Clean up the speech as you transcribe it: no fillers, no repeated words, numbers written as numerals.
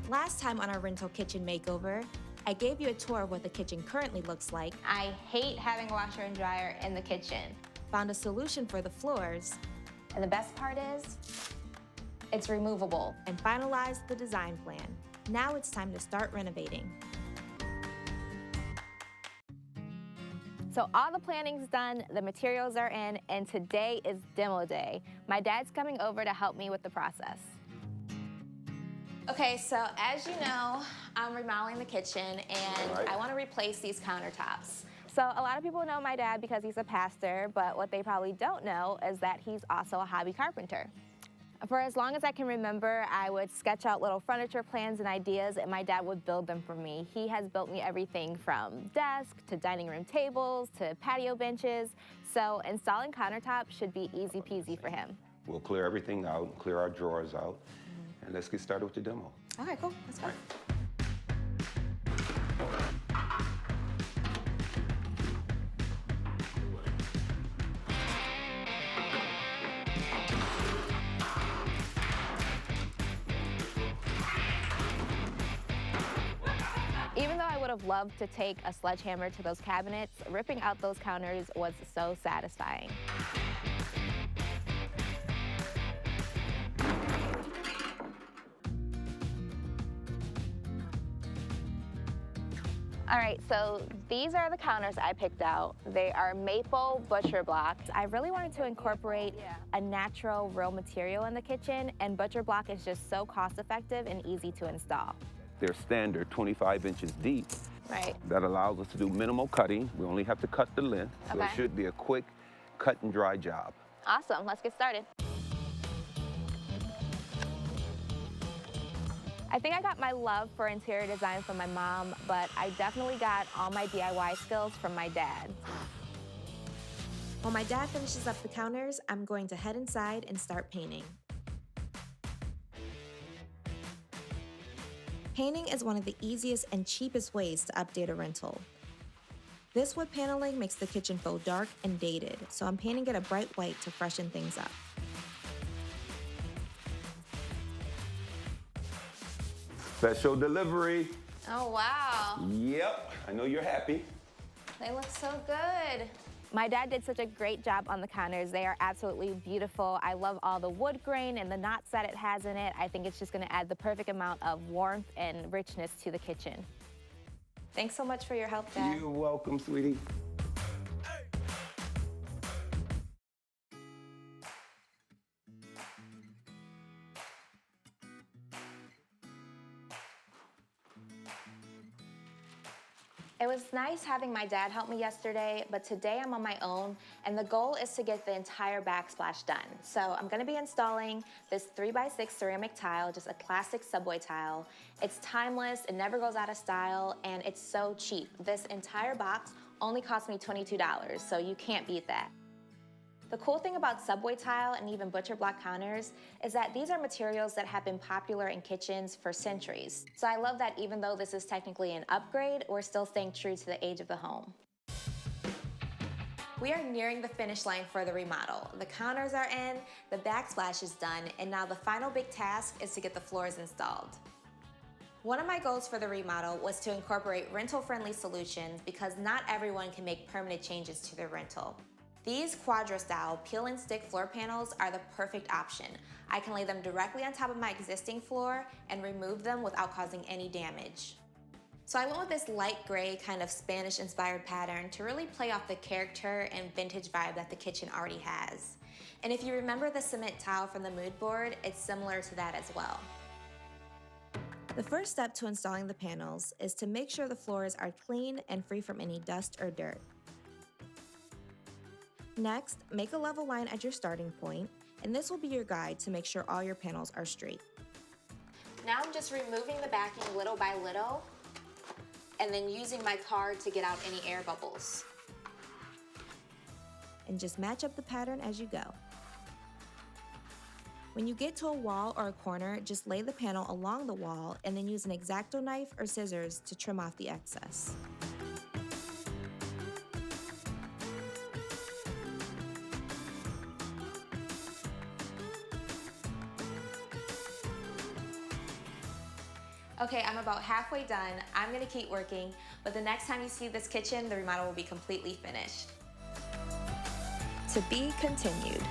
Last time on our rental kitchen makeover, I gave you a tour of what the kitchen currently looks like, I hate having a washer and dryer in the kitchen. found a solution for the floors, And the best part is, it's removable. and finalized the design plan. Now it's time to start renovating. So all the planning's done, the materials are in, and today is demo day. My dad's coming over to help me with the process. Okay, so as you know, I'm remodeling the kitchen and I want to replace these countertops. So a lot of people know my dad because he's a pastor, but what they probably don't know is that he's also a hobby carpenter. For as long as I can remember, I would sketch out little furniture plans and ideas, and my dad would build them for me. He has built me everything from desk to dining room tables to patio benches, so installing countertops should be easy peasy for him. We'll clear everything out, clear our drawers out, and let's get started with the demo. Okay, cool, let's go. Even though I would have loved to take a sledgehammer to those cabinets, ripping out those counters was so satisfying. All right, so these are the counters I picked out. They are maple butcher blocks. I really wanted to incorporate a natural, real material in the kitchen, and butcher block is just so cost effective and easy to install. They're standard 25 inches deep. Right. That allows us to do minimal cutting. We only have to cut the length, so it Okay. should be a quick cut and dry job. Awesome, let's get started. I think I got my love for interior design from my mom, but I definitely got all my DIY skills from my dad. While my dad finishes up the counters, I'm going to head inside and start painting. Painting is one of the easiest and cheapest ways to update a rental. This wood paneling makes the kitchen feel dark and dated, so I'm painting it a bright white to freshen things up. Special delivery. Oh, wow. Yep, I know you're happy. They look so good. My dad did such a great job on the counters. They are absolutely beautiful. I love all the wood grain and the knots that it has in it. I think it's just gonna add the perfect amount of warmth and richness to the kitchen. Thanks so much for your help, Dad. You're welcome, sweetie. It was nice having my dad help me yesterday, but today I'm on my own, and the goal is to get the entire backsplash done. So I'm gonna be installing this 3x6 ceramic tile, just a classic subway tile. It's timeless, it never goes out of style, and it's so cheap. This entire box only cost me $22, so you can't beat that. The cool thing about subway tile and even butcher block counters is that these are materials that have been popular in kitchens for centuries. So I love that even though this is technically an upgrade, we're still staying true to the age of the home. We are nearing the finish line for the remodel. The counters are in, the backsplash is done, and now the final big task is to get the floors installed. One of my goals for the remodel was to incorporate rental-friendly solutions because not everyone can make permanent changes to their rental. These Quadra-style peel and stick floor panels are the perfect option. I can lay them directly on top of my existing floor and remove them without causing any damage. So I went with this light gray kind of Spanish-inspired pattern to really play off the character and vintage vibe that the kitchen already has. And if you remember the cement tile from the mood board, it's similar to that as well. The first step to installing the panels is to make sure the floors are clean and free from any dust or dirt. Next, make a level line at your starting point, and this will be your guide to make sure all your panels are straight. Now I'm just removing the backing little by little and then using my card to get out any air bubbles. And just match up the pattern as you go. When you get to a wall or a corner, just lay the panel along the wall and then use an X-Acto knife or scissors to trim off the excess. Okay, I'm about halfway done. I'm gonna keep working, but the next time you see this kitchen, the remodel will be completely finished. To be continued.